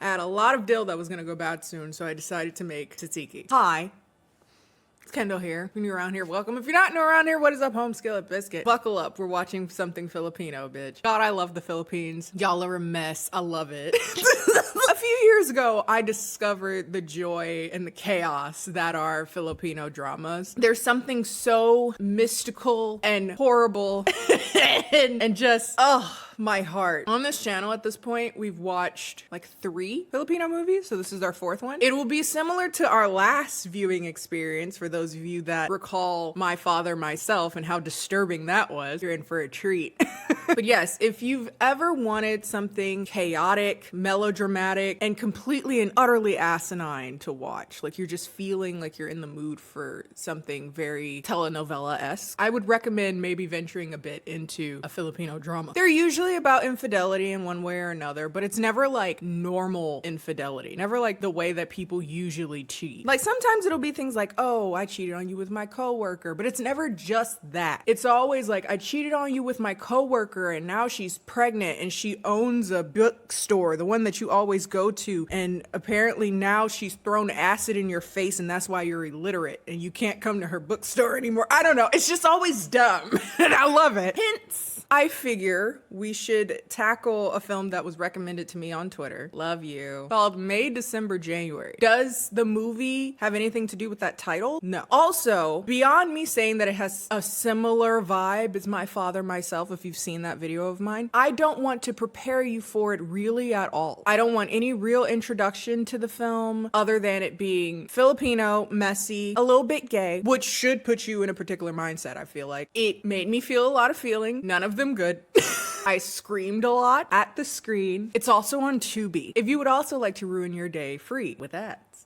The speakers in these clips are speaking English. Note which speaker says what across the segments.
Speaker 1: I had a lot of dill that was gonna go bad soon, so I decided to make tzatziki. Hi. It's Kendall here. If you're new around here, welcome. If you're not new around here, what is up, home skillet biscuit? Buckle up, we're watching something Filipino, bitch. God, I love the Philippines. Y'all are a mess. I love it. A few years ago, I discovered the joy and the chaos that are Filipino dramas. There's something so mystical and horrible and just, my heart. On this channel at this point, we've watched like 3 Filipino movies, so this is our 4th one. It will be similar to our last viewing experience for those of you that recall My Father, Myself and how disturbing that was. You're in for a treat. But yes, if you've ever wanted something chaotic, melodramatic, and completely and utterly asinine to watch, like you're just feeling like you're in the mood for something very telenovela-esque, I would recommend maybe venturing a bit into a Filipino drama. They're usually about infidelity in one way or another, but it's never like normal infidelity, never like the way that people usually cheat. Like sometimes it'll be things like, oh, I cheated on you with my coworker, but it's never just that. It's always like, I cheated on you with my coworker and now she's pregnant and she owns a bookstore, the one that you always go to, and apparently now she's thrown acid in your face and that's why you're illiterate and you can't come to her bookstore anymore. I don't know, it's just always dumb and I love it. Hence, I figure we should tackle a film that was recommended to me on Twitter, love you, called May, December, January. Does the movie have anything to do with that title? No. Also, beyond me saying that it has a similar vibe as My Father, Myself, if you've seen that video of mine, I don't want to prepare you for it really at all. I don't want any real introduction to the film other than it being Filipino, messy, a little bit gay, which should put you in a particular mindset, I feel like. It made me feel a lot of feeling, none of them good. I screamed a lot at the screen. It's also on Tubi. If you would also like to ruin your day free with ads.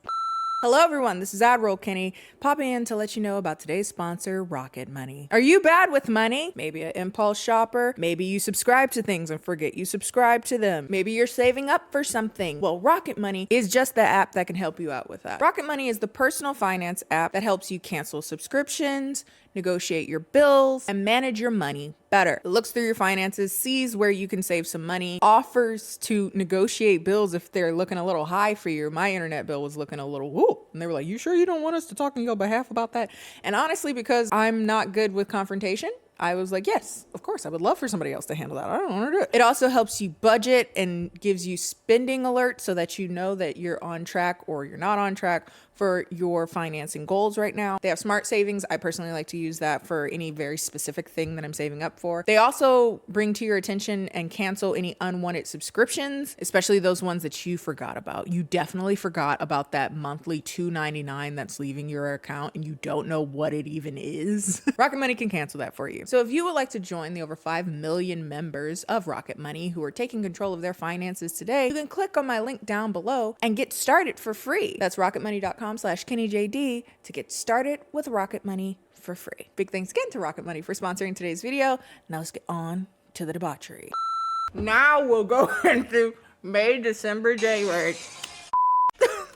Speaker 1: Hello everyone, this is Admiral Kenny, popping in to let you know about today's sponsor, Rocket Money. Are you bad with money? Maybe an impulse shopper? Maybe you subscribe to things and forget you subscribe to them. Maybe you're saving up for something. Well, Rocket Money is just the app that can help you out with that. Rocket Money is the personal finance app that helps you cancel subscriptions, negotiate your bills, and manage your money better. It looks through your finances, sees where you can save some money, offers to negotiate bills if they're looking a little high for you. My internet bill was looking a little woo. And they were like, you sure you don't want us to talk on your behalf about that? And honestly, because I'm not good with confrontation, I was like, yes, of course, I would love for somebody else to handle that. I don't want to do it. It also helps you budget and gives you spending alerts so that you know that you're on track or you're not on track for your financing goals right now. They have smart savings. I personally like to use that for any very specific thing that I'm saving up for. They also bring to your attention and cancel any unwanted subscriptions, especially those ones that you forgot about. You definitely forgot about that monthly $2.99 that's leaving your account and you don't know what it even is. Rocket Money can cancel that for you. So if you would like to join the over 5 million members of Rocket Money who are taking control of their finances today, you can click on my link down below and get started for free. That's rocketmoney.com/KennieJD to get started with Rocket Money for free. Big thanks again to Rocket Money for sponsoring today's video. Now let's get on to the debauchery. Now we'll go into May, December, January.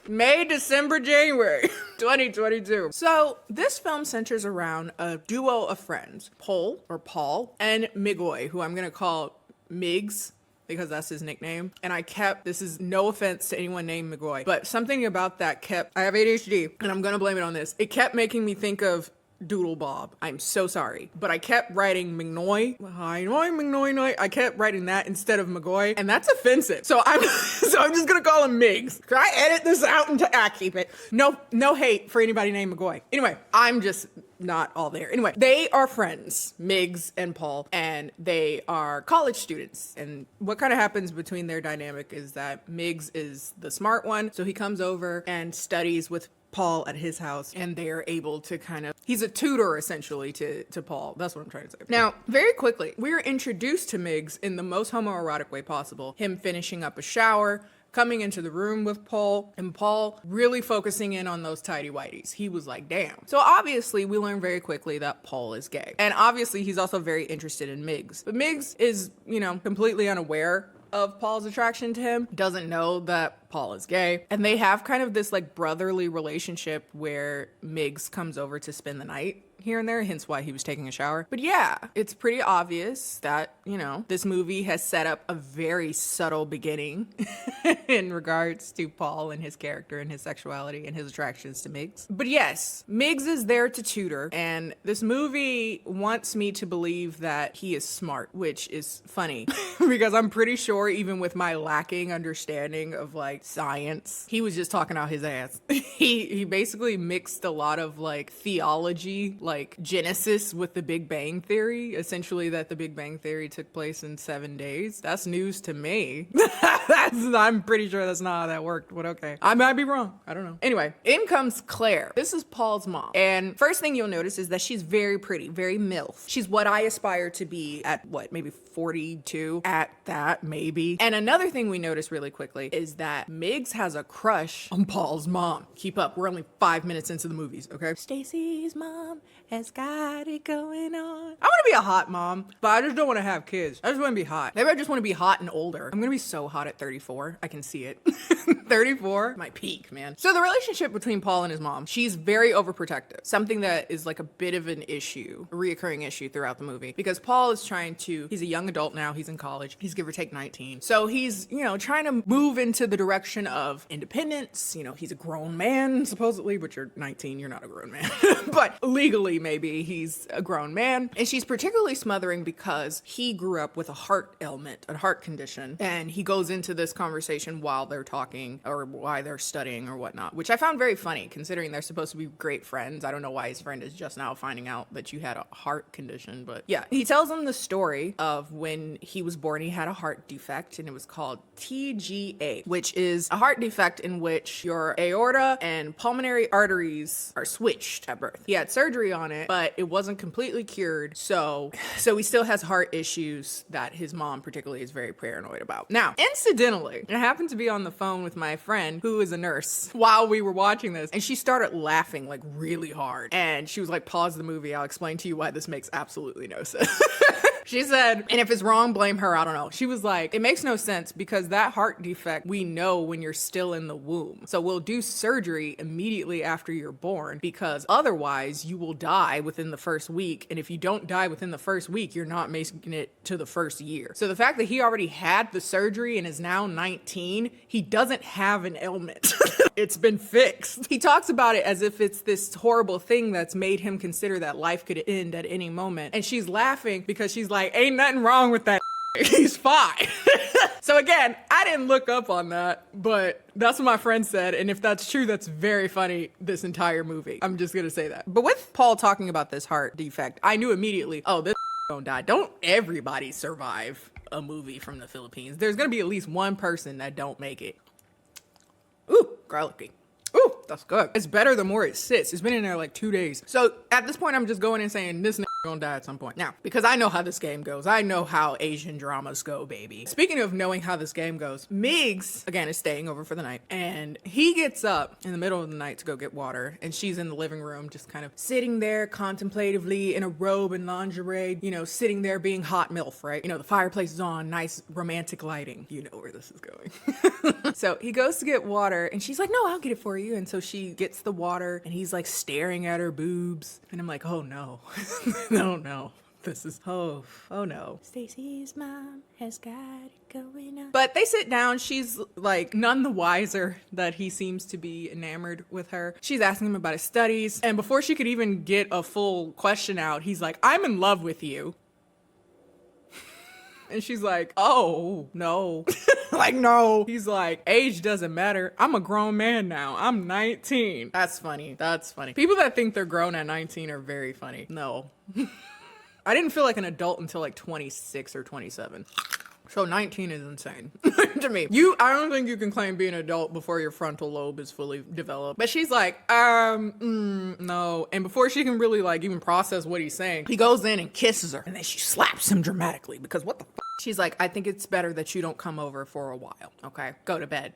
Speaker 1: May, December, January 2022. So this film centers around a duo of friends, Paul and Migoy, who I'm gonna call Migs because that's his nickname. And this is no offense to anyone named Migoy, but something about that I have ADHD and I'm gonna blame it on this. It kept making me think of Doodle Bob. I'm so sorry. But I kept writing McNoy. Hi, McNoy. I kept writing that instead of McGoy. And that's offensive. So I'm just gonna call him Migs. Can I edit this out and keep it? No hate for anybody named McGoy. Anyway, I'm just not all there. Anyway, they are friends, Migs and Paul, and they are college students. And what kind of happens between their dynamic is that Migs is the smart one. So he comes over and studies with Paul at his house and they are able to he's a tutor essentially to Paul. That's what I'm trying to say. Now, very quickly, we're introduced to Migs in the most homoerotic way possible. Him finishing up a shower, coming into the room with Paul, and Paul really focusing in on those tighty whities. He was like, damn. So obviously we learn very quickly that Paul is gay. And obviously he's also very interested in Migs. But Migs is, completely unaware of Paul's attraction to him, doesn't know that Paul is gay. And they have kind of this like brotherly relationship where Migs comes over to spend the night here and there, hence why he was taking a shower. But yeah, it's pretty obvious that, you know, this movie has set up a very subtle beginning in regards to Paul and his character and his sexuality and his attractions to Miggs. But yes, Miggs is there to tutor, and this movie wants me to believe that he is smart, which is funny because I'm pretty sure even with my lacking understanding of like science, he was just talking out his ass. He basically mixed a lot of like theology, like Genesis with the Big Bang Theory, essentially that the Big Bang Theory took place in 7 days. That's news to me. I'm pretty sure that's not how that worked, but okay. I might be wrong. I don't know. Anyway, in comes Claire. This is Paul's mom. And first thing you'll notice is that she's very pretty, very MILF. She's what I aspire to be at what, maybe 42 at that, maybe. And another thing we notice really quickly is that Miggs has a crush on Paul's mom. Keep up. We're only 5 minutes into the movies, okay? Stacy's mom has got it going on. I want to be a hot mom, but I just don't want to have kids. I just want to be hot. Maybe I just want to be hot and older. I'm going to be so hot at 34. I can see it. 34, my peak, man. So the relationship between Paul and his mom, she's very overprotective. Something that is like a bit of an issue, a reoccurring issue throughout the movie. Because Paul is he's a young adult now, he's in college, he's give or take 19. So he's, you know, trying to move into the direction of independence. You know, he's a grown man, supposedly, but you're 19, you're not a grown man. But legally, maybe he's a grown man. And she's particularly smothering because he grew up with a heart ailment, a heart condition. And he goes into this conversation while they're talking or why they're studying or whatnot, which I found very funny considering they're supposed to be great friends. I don't know why his friend is just now finding out that you had a heart condition, but yeah. He tells him the story of when he was born, he had a heart defect and it was called TGA, which is a heart defect in which your aorta and pulmonary arteries are switched at birth. He had surgery on it, but it wasn't completely cured. So he still has heart issues that his mom particularly is very paranoid about. Now, incidentally, I happened to be on the phone with my friend who is a nurse while we were watching this, and she started laughing like really hard. And she was like, pause the movie. I'll explain to you why this makes absolutely no sense. She said, and if it's wrong, blame her. I don't know. She was like, it makes no sense because that heart defect, we know when you're still in the womb. So we'll do surgery immediately after you're born because otherwise you will die within the first week. And if you don't die within the first week, you're not making it to the first year. So the fact that he already had the surgery and is now 19, he doesn't have an ailment. It's been fixed. He talks about it as if it's this horrible thing that's made him consider that life could end at any moment. And she's laughing because she's like, ain't nothing wrong with that. He's fine. So again, I didn't look up on that, but that's what my friend said. And if that's true, that's very funny this entire movie. I'm just gonna say that. But with Paul talking about this heart defect, I knew immediately, oh, this don't die. Don't everybody survive a movie from the Philippines. There's gonna be at least one person that don't make it. Ooh, garlicky. Ooh, that's good. It's better the more it sits. It's been in there like 2 days. So at this point, I'm just going and saying this gonna die at some point. Now, because I know how this game goes. I know how Asian dramas go, baby. Speaking of knowing how this game goes, Miggs, again, is staying over for the night. And he gets up in the middle of the night to go get water. And she's in the living room, just kind of sitting there contemplatively in a robe and lingerie, you know, sitting there being hot MILF, right? You know, the fireplace is on, nice romantic lighting. You know where this is going. So he goes to get water and she's like, no, I'll get it for you. And so she gets the water and he's like staring at her boobs. And I'm like, oh no. No. This is, oh no. Stacy's mom has got it going on. But they sit down. She's like none the wiser that he seems to be enamored with her. She's asking him about his studies. And before she could even get a full question out, he's like, I'm in love with you. And she's like, oh, no. Like, no. He's like, age doesn't matter. I'm a grown man now. I'm 19. That's funny. That's funny. People that think they're grown at 19 are very funny. No. I didn't feel like an adult until like 26 or 27. So 19 is insane to me. I don't think you can claim being an adult before your frontal lobe is fully developed. But she's like, no. And before she can really like even process what he's saying, he goes in and kisses her. And then she slaps him dramatically because what the f***? She's like, I think it's better that you don't come over for a while. Okay, go to bed.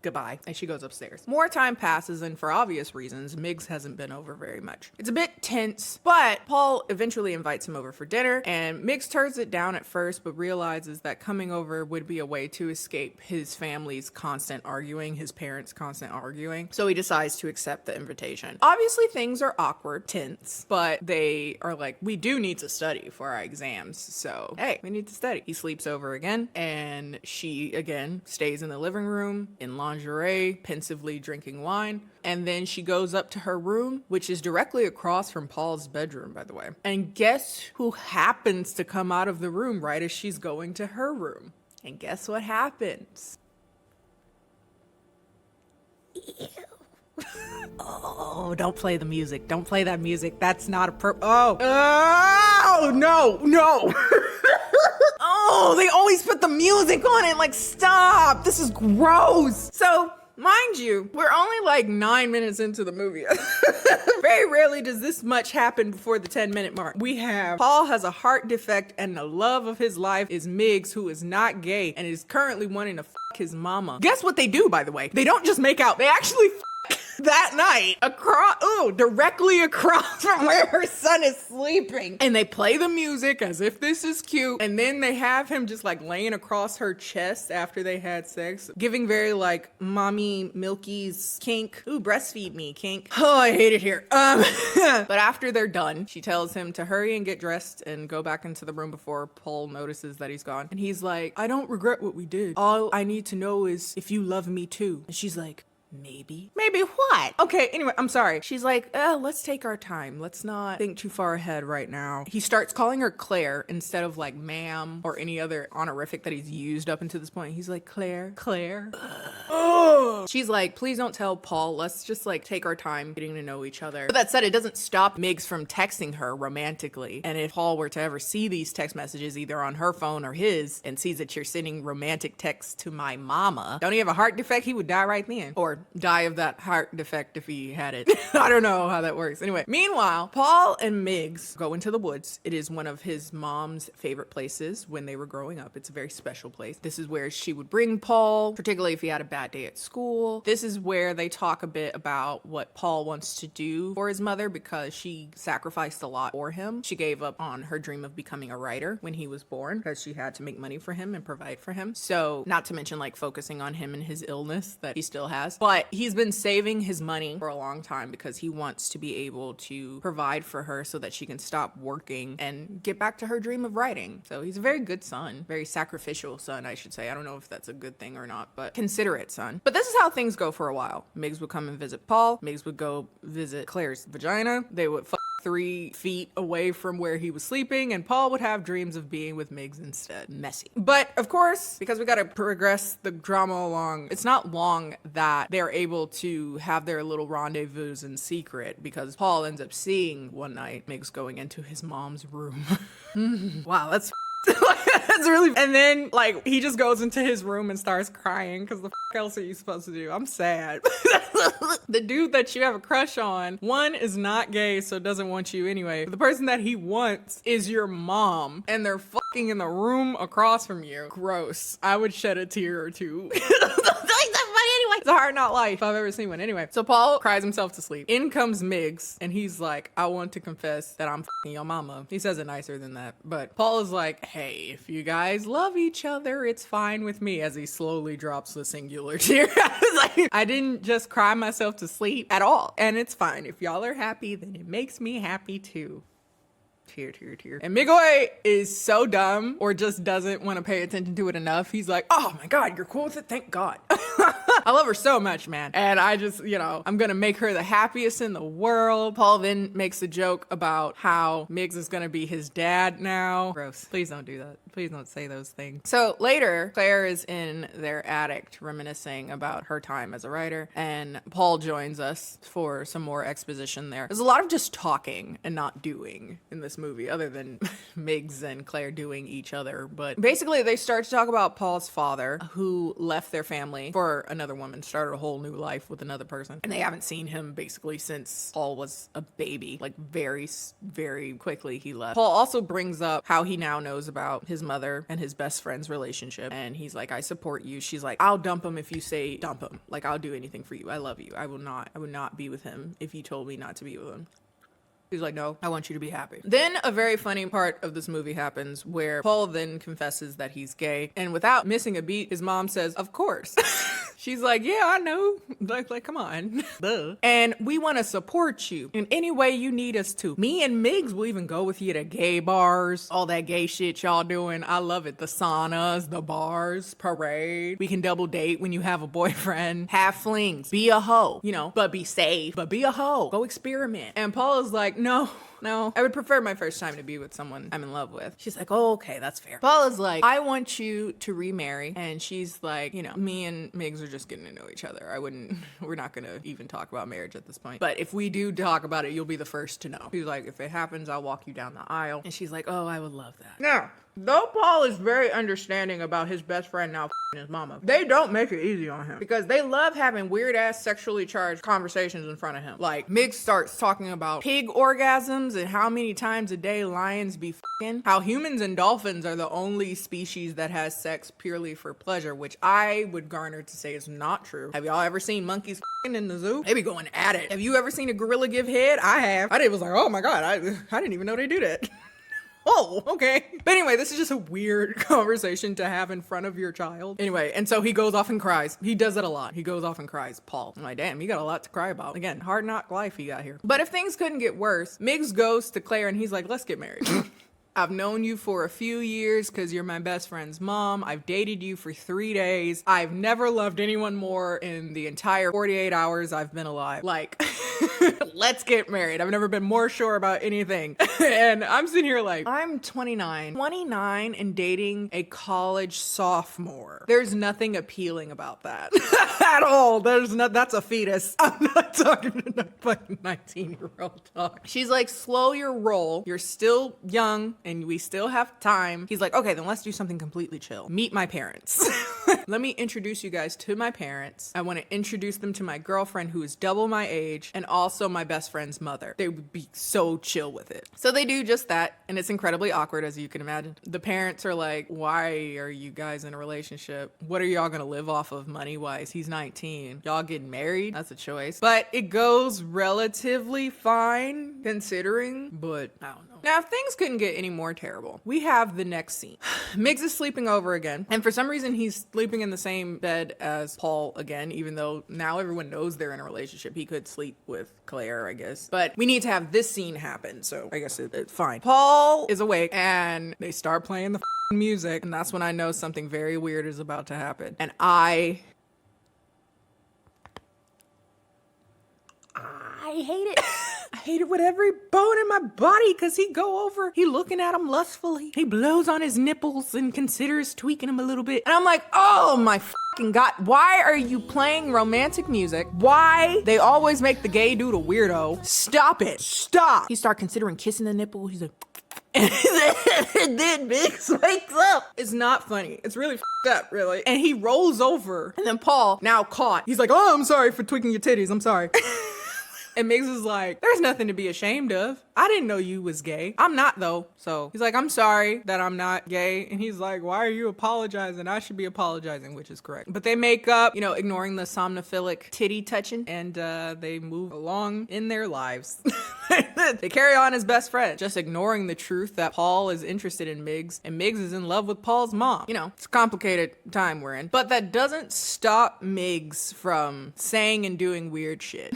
Speaker 1: Goodbye. And she goes upstairs. More time passes, and for obvious reasons, Miggs hasn't been over very much. It's a bit tense, but Paul eventually invites him over for dinner, and Miggs turns it down at first, but realizes that coming over would be a way to escape his family's constant arguing, his parents' constant arguing. So he decides to accept the invitation. Obviously, things are awkward, tense, but they are like, we do need to study for our exams, so hey, we need to study. He sleeps over again, and she again stays in the living room in lingerie, pensively drinking wine. And then she goes up to her room, which is directly across from Paul's bedroom, by the way. And guess who happens to come out of the room right as she's going to her room? And guess what happens? Ew. Oh, don't play the music. Don't play that music. That's not a Oh, no. Oh, they always put the music on it. Like, stop. This is gross. So, mind you, we're only like 9 minutes into the movie. Very rarely does this much happen before the 10-minute mark. We have Paul has a heart defect, and the love of his life is Miggs, who is not gay and is currently wanting to fuck his mama. Guess what they do, by the way? They don't just make out. They actually that night directly across from where her son is sleeping. And they play the music as if this is cute. And then they have him just like laying across her chest after they had sex, giving very like mommy milky's kink. Ooh, breastfeed me kink. Oh, I hate it here. But after they're done, she tells him to hurry and get dressed and go back into the room before Paul notices that he's gone. And he's like, I don't regret what we did. All I need to know is if you love me too. And she's like, maybe what? Okay, anyway, I'm sorry. She's like, let's take our time. Let's not think too far ahead right now. He starts calling her Claire instead of like ma'am or any other honorific that he's used up until this point. He's like, Claire. She's like, please don't tell Paul. Let's just like take our time getting to know each other. But that said, it doesn't stop Miggs from texting her romantically. And if Paul were to ever see these text messages either on her phone or his and sees that you're sending romantic texts to my mama, don't he have a heart defect? He would die right then. Or die of that heart defect if he had it. I don't know how that works. Anyway, meanwhile, Paul and Miggs go into the woods. It is one of his mom's favorite places when they were growing up. It's a very special place. This is where she would bring Paul, particularly if he had a bad day at school. This is where they talk a bit about what Paul wants to do for his mother because she sacrificed a lot for him. She gave up on her dream of becoming a writer when he was born because she had to make money for him and provide for him. So not to mention like focusing on him and his illness that he still has. But he's been saving his money for a long time because he wants to be able to provide for her so that she can stop working and get back to her dream of writing. So he's a very good son, very sacrificial son, I should say. I don't know if that's a good thing or not, but considerate son. But this is how things go for a while. Miggs would come and visit Paul. Miggs would go visit Claire's vagina. They would 3 feet away from where he was sleeping, and Paul would have dreams of being with Miggs instead. Messy. But of course, because we gotta progress the drama along, it's not long that they're able to have their little rendezvous in secret because Paul ends up seeing one night Miggs going into his mom's room. Wow, that's that's really. And then like he just goes into his room and starts crying because the else are you supposed to do? I'm sad. The dude that you have a crush on, one is not gay, so doesn't want you anyway. The person that he wants is your mom, and they're fucking in the room across from you. Gross. I would shed a tear or two. It's a hard not life if I've ever seen one. Anyway, so Paul cries himself to sleep. In comes Miggs, and he's like, I want to confess that I'm fucking your mama. He says it nicer than that, but Paul is like, hey, if you guys love each other, it's fine with me, as he slowly drops the singular tear. I was like, I didn't just cry myself to sleep at all, and it's fine. If y'all are happy, then it makes me happy too. Tear. And Migoy is so dumb or just doesn't want to pay attention to it enough. He's like, oh my God, you're cool with it? Thank God. I love her so much, man. And I just, I'm going to make her the happiest in the world. Paul then makes a joke about how Miggs is going to be his dad now. Gross. Please don't do that. Please don't say those things. So later, Claire is in their attic reminiscing about her time as a writer, and Paul joins us for some more exposition there. There's a lot of just talking and not doing in this movie, other than Miggs and Claire doing each other. But basically, they start to talk about Paul's father, who left their family for another woman, started a whole new life with another person. And they haven't seen him basically since Paul was a baby. Like very, very quickly he left. Paul also brings up how he now knows about his his mother and his best friend's relationship. And he's like, I support you. She's like, I'll dump him if you say dump him. Like, I'll do anything for you. I love you. I would not be with him if you told me not to be with him. He's like, no, I want you to be happy. Then a very funny part of this movie happens where Paul then confesses that he's gay. And without missing a beat, his mom says, of course. She's like, yeah, I know. Like, come on. Duh. And we want to support you in any way you need us to. Me and Migs will even go with you to gay bars. All that gay shit y'all doing. I love it. The saunas, the bars, parade. We can double date when you have a boyfriend. Have flings. Be a hoe. You know, but be safe. But be a hoe. Go experiment. And Paul is like, no, I would prefer my first time to be with someone I'm in love with. She's like, oh, okay, that's fair. Paul is like, I want you to remarry. And she's like, you know, me and Migs are just getting to know each other. We're not gonna even talk about marriage at this point. But if we do talk about it, you'll be the first to know. He's like, if it happens, I'll walk you down the aisle. And she's like, oh, I would love that. Now, though Paul is very understanding about his best friend now his mama, they don't make it easy on him because they love having weird ass sexually charged conversations in front of him. Like Migs starts talking about pig orgasms and how many times a day lions be fucking, how humans and dolphins are the only species that has sex purely for pleasure, which I would garner to say is not true. Have y'all ever seen monkeys fucking in the zoo? They be going at it. Have you ever seen a gorilla give head? I have. I was like, oh my God, I didn't even know they do that. Oh, okay. But anyway, this is just a weird conversation to have in front of your child. Anyway, and so he goes off and cries. He does it a lot. He goes off and cries. Paul. I'm like, damn, you got a lot to cry about. Again, hard knock life he got here. But if things couldn't get worse, Migs goes to Claire and he's like, let's get married. I've known you for a few years because you're my best friend's mom. I've dated you for 3 days. I've never loved anyone more in the entire 48 hours I've been alive. Like, let's get married. I've never been more sure about anything. And I'm sitting here like, I'm 29 and dating a college sophomore. There's nothing appealing about that at all. That's a fetus. I'm not talking to no fucking 19-year-old talk. She's like, slow your roll. You're still young and we still have time. He's like, okay, then let's do something completely chill. Meet my parents. Let me introduce you guys to my parents. I want to introduce them to my girlfriend who is double my age and also my best friend's mother. They would be so chill with it. So they do just that, and it's incredibly awkward, as you can imagine. The parents are like, why are you guys in a relationship? What are y'all gonna live off of money-wise? He's 19. Y'all getting married? That's a choice. But it goes relatively fine considering, but I don't know. Now, if things couldn't get any more terrible, we have the next scene. Migs is sleeping over again, and for some reason he's sleeping in the same bed as Paul again, even though now everyone knows they're in a relationship. He could sleep with Claire, I guess. But we need to have this scene happen, so I guess it's fine. Paul is awake, and they start playing the music, and that's when I know something very weird is about to happen. And I hate it. I hate it with every bone in my body because he looking at him lustfully. He blows on his nipples and considers tweaking him a little bit. And I'm like, oh my fucking God, why are you playing romantic music? Why? They always make the gay dude a weirdo. Stop it. Stop. He start considering kissing the nipple. He's like, and then Migs wakes up. It's not funny. It's really up, really. And he rolls over. And then Paul, now caught, he's like, oh, I'm sorry for tweaking your titties. I'm sorry. And Migs is like, there's nothing to be ashamed of. I didn't know you was gay. I'm not though. So he's like, I'm sorry that I'm not gay. And he's like, why are you apologizing? I should be apologizing, which is correct. But they make up, ignoring the somnophilic titty touching, and they move along in their lives. They carry on as best friends, just ignoring the truth that Paul is interested in Migs and Migs is in love with Paul's mom. It's a complicated time we're in. But that doesn't stop Migs from saying and doing weird shit.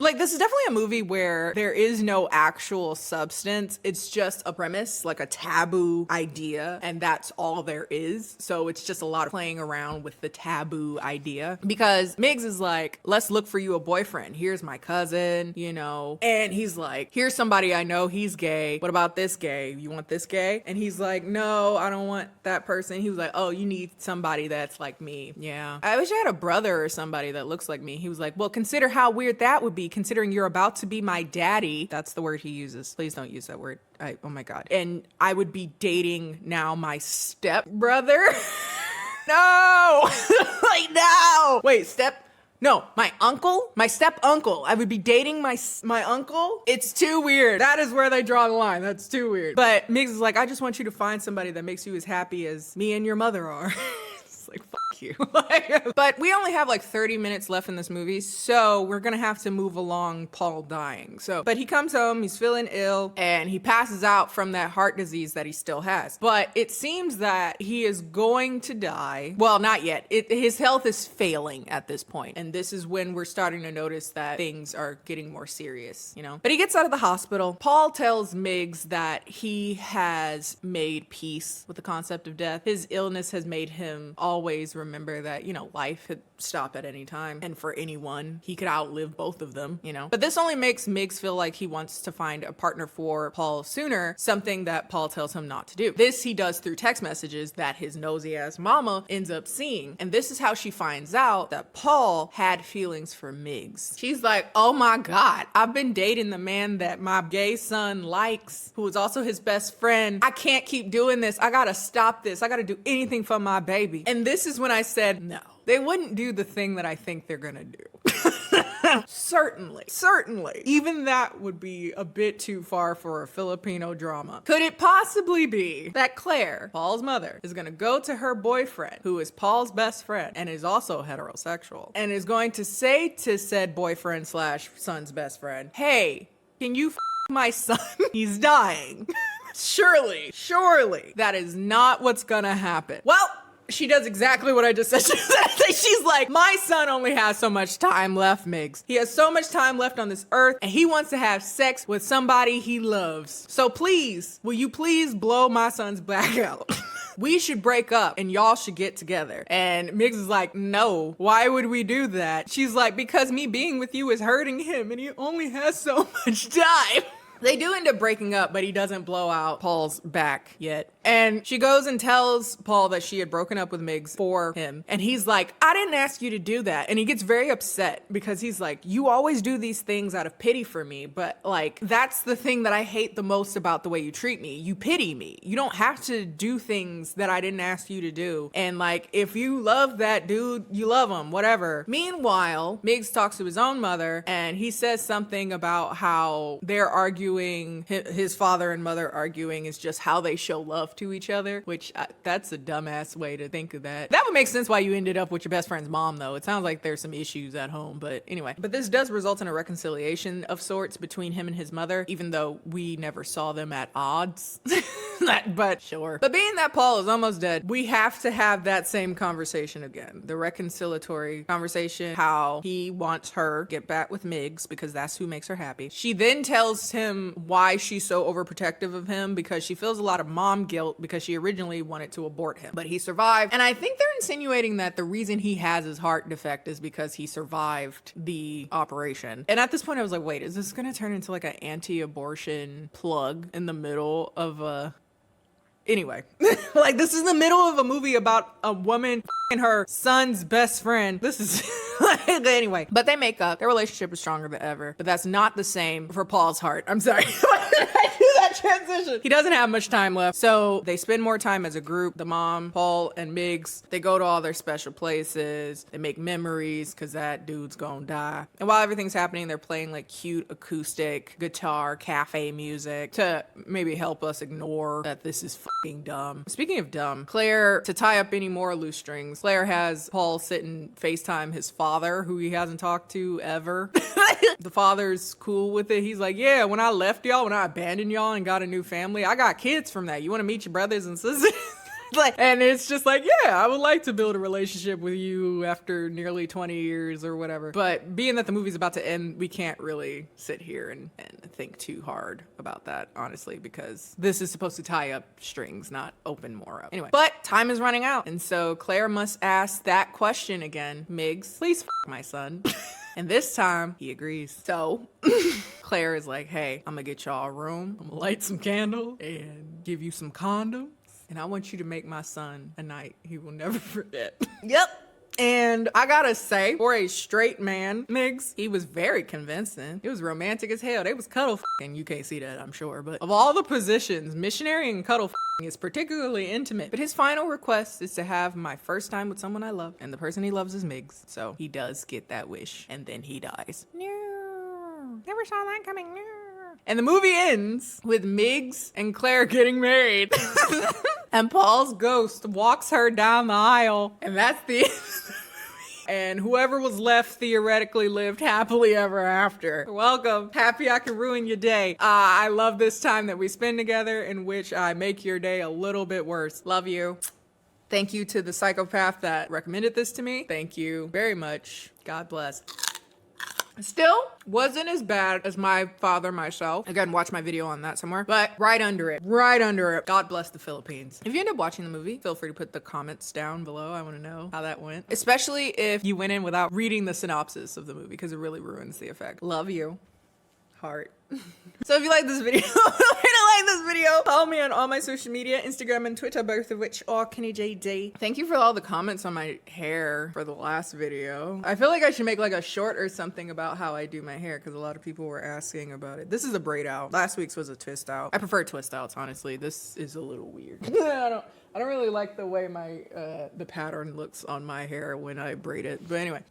Speaker 1: Like, this is definitely a movie where there is no actual substance. It's just a premise, like a taboo idea, and that's all there is. So it's just a lot of playing around with the taboo idea. Because Migs is like, let's look for you a boyfriend. Here's my cousin, And he's like, here's somebody I know, he's gay. What about this gay? You want this gay? And he's like, no, I don't want that person. He was like, oh, you need somebody that's like me. Yeah. I wish I had a brother or somebody that looks like me. He was like, well, consider how weird that would be. Considering you're about to be my daddy. That's the word he uses. Please don't use that word. Oh my God. And I would be dating now my stepbrother. No. Like, no. Wait, No, my uncle, my step uncle. I would be dating my uncle. It's too weird. That is where they draw the line. That's too weird. But Migs is like, I just want you to find somebody that makes you as happy as me and your mother are. Like, fuck you. But we only have like 30 minutes left in this movie, so we're gonna have to move along Paul dying. But he comes home, he's feeling ill, and he passes out from that heart disease that he still has. But it seems that he is going to die. Well, not yet. His health is failing at this point, and this is when we're starting to notice that things are getting more serious, you know? But he gets out of the hospital. Paul tells Migs that he has made peace with the concept of death. His illness has made him always remember that, you know, life could stop at any time, and for anyone, he could outlive both of them, you know? But this only makes Migs feel like he wants to find a partner for Paul sooner, something that Paul tells him not to do. This he does through text messages that his nosy ass mama ends up seeing, and this is how she finds out that Paul had feelings for Migs. She's like, oh my God, I've been dating the man that my gay son likes, who is also his best friend. I can't keep doing this. I gotta stop this. I gotta do anything for my baby. And this is when I said, no, they wouldn't do the thing that I think they're gonna do. Certainly. Even that would be a bit too far for a Filipino drama. Could it possibly be that Claire, Paul's mother, is gonna go to her boyfriend, who is Paul's best friend and is also heterosexual, and is going to say to said boyfriend slash son's best friend, hey, can you my son? He's dying. Surely that is not what's gonna happen. Well, she does exactly what I just said. She's like, my son only has so much time left, Migs. He has so much time left on this earth, and he wants to have sex with somebody he loves. So please, will you please blow my son's back out? We should break up and y'all should get together. And Migs is like, no, why would we do that? She's like, because me being with you is hurting him and he only has so much time. They do end up breaking up, but he doesn't blow out Paul's back yet. And she goes and tells Paul that she had broken up with Migs for him. And he's like, I didn't ask you to do that. And he gets very upset because he's like, you always do these things out of pity for me. But like, that's the thing that I hate the most about the way you treat me. You pity me. You don't have to do things that I didn't ask you to do. And like, if you love that dude, you love him, whatever. Meanwhile, Migs talks to his own mother and he says something about how they're arguing. His father and mother arguing is just how they show love to each other, which that's a dumbass way to think of that. That would make sense why you ended up with your best friend's mom, though. It sounds like there's some issues at home, but anyway. But this does result in a reconciliation of sorts between him and his mother, even though we never saw them at odds. But sure. But being that Paul is almost dead, we have to have that same conversation again. The reconciliatory conversation, how he wants her to get back with Migs because that's who makes her happy. She then tells him why she's so overprotective of him, because she feels a lot of mom guilt because she originally wanted to abort him, but he survived. And I think they're insinuating that the reason he has his heart defect is because he survived the operation. And at this point I was like, wait, is this gonna turn into like an anti-abortion plug in the middle of a... Anyway, like this is the middle of a movie about a woman and her son's best friend. This is anyway, but they make up. Their relationship is stronger than ever, but that's not the same for Paul's heart. I'm sorry. I do that transition. He doesn't have much time left. So they spend more time as a group. The mom, Paul, and Migs, they go to all their special places. They make memories because that dude's gonna die. And while everything's happening, they're playing like cute acoustic guitar cafe music to maybe help us ignore that this is fucking dumb. Speaking of dumb, Claire, to tie up any more loose strings, Claire has Paul sit and FaceTime his father, who he hasn't talked to ever. The father's cool with it. He's like, yeah, when I left y'all, when I abandoned y'all and got a new family, I got kids from that. You want to meet your brothers and sisters? And it's just like, yeah, I would like to build a relationship with you after nearly 20 years or whatever. But being that the movie's about to end, we can't really sit here and think too hard about that, honestly, because this is supposed to tie up strings, not open more up. Anyway, but time is running out. And so Claire must ask that question again. Migs, please my son. And this time, he agrees. So, Claire is like, hey, I'm gonna get y'all a room. I'm gonna light some candles and give you some condoms. And I want you to make my son a night he will never forget. Yep. And I gotta say, for a straight man, Migs, he was very convincing. It was romantic as hell. They was cuddle f***ing. You can't see that, I'm sure. But of all the positions, missionary and cuddle f***ing is particularly intimate. But his final request is to have my first time with someone I love. And the person he loves is Migs. So he does get that wish. And then he dies. No. Never saw that coming. No. And the movie ends with Migs and Claire getting married. And Paul's ghost walks her down the aisle. And that's the end of the movie. And whoever was left theoretically lived happily ever after. Welcome. Happy I can ruin your day. I love this time that we spend together in which I make your day a little bit worse. Love you. Thank you to the psychopath that recommended this to me. Thank you very much. God bless. Still wasn't as bad as My Father, Myself. Again, watch my video on that somewhere. But right under it. God bless the Philippines. If you end up watching the movie, feel free to put the comments down below. I want to know how that went. Especially if you went in without reading the synopsis of the movie, because it really ruins the effect. Love you. Heart. So if you like this video, follow me on all my social media, Instagram and Twitter, both of which are KennieJD. Thank you for all the comments on my hair for the last video. I feel like I should make like a short or something about how I do my hair, because a lot of people were asking about it. This is a braid out. Last week's was a twist out. I prefer twist outs, honestly. This is a little weird. I don't really like the way my the pattern looks on my hair when I braid it. But anyway.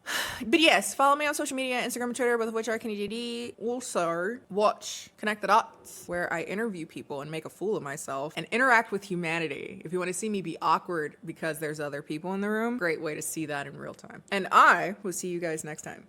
Speaker 1: But yes, follow me on social media, Instagram and Twitter, both of which are KennieJD. Also, watch Connect the Dots, where I interview people and make a fool of myself and interact with humanity. If you want to see me be awkward because there's other people in the room, great way to see that in real time. And I will see you guys next time.